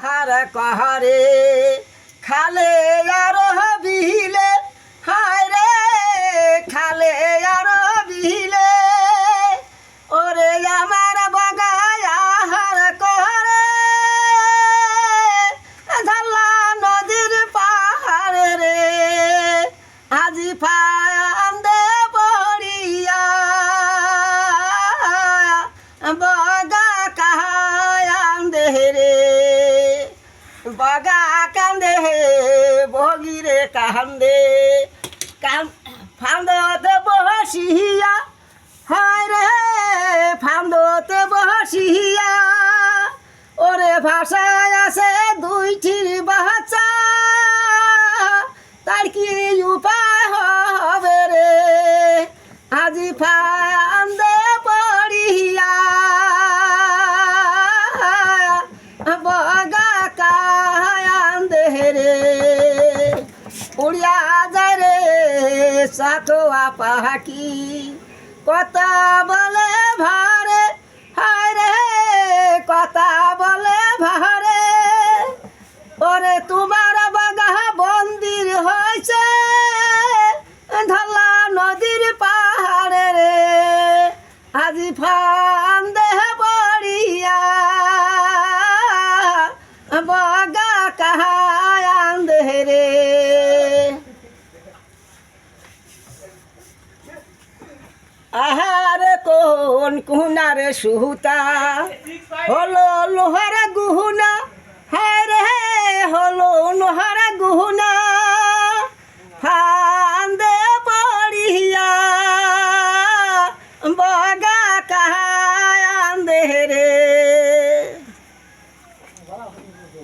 আর কহারে খালে আর বিলে হায় রে খালে আর বিলে ওরে আমার বাগায় আহার করে ঝাল্লা নদীর পাহাড়ে রে আজি ফান্দে পড়িয়া বগা কান্দে রে বগা কান্দে বগিরে কান্দে ফান্দতে বসিয়া হায় রে ফান্দতে বসিয়া ওরে ভাষায় আছে দুইটির বাচ্চা তার কি উপায় হবে রে আজি ফান্দে পড়িয়া বগা কান্দে রে উড়িয়া যায় রে সাতোয়া পাখি কথা বলে ভারে হায় রে কথা বলে ভারে ওরে তোমার বাগা বন্দির হয়েছে ঢালা নদীর পাহাড়ে রে আজি ফান্দে পড়িয়া বগা কান্দে রে আহারে কোন কুনারে সুতা হলো লোহার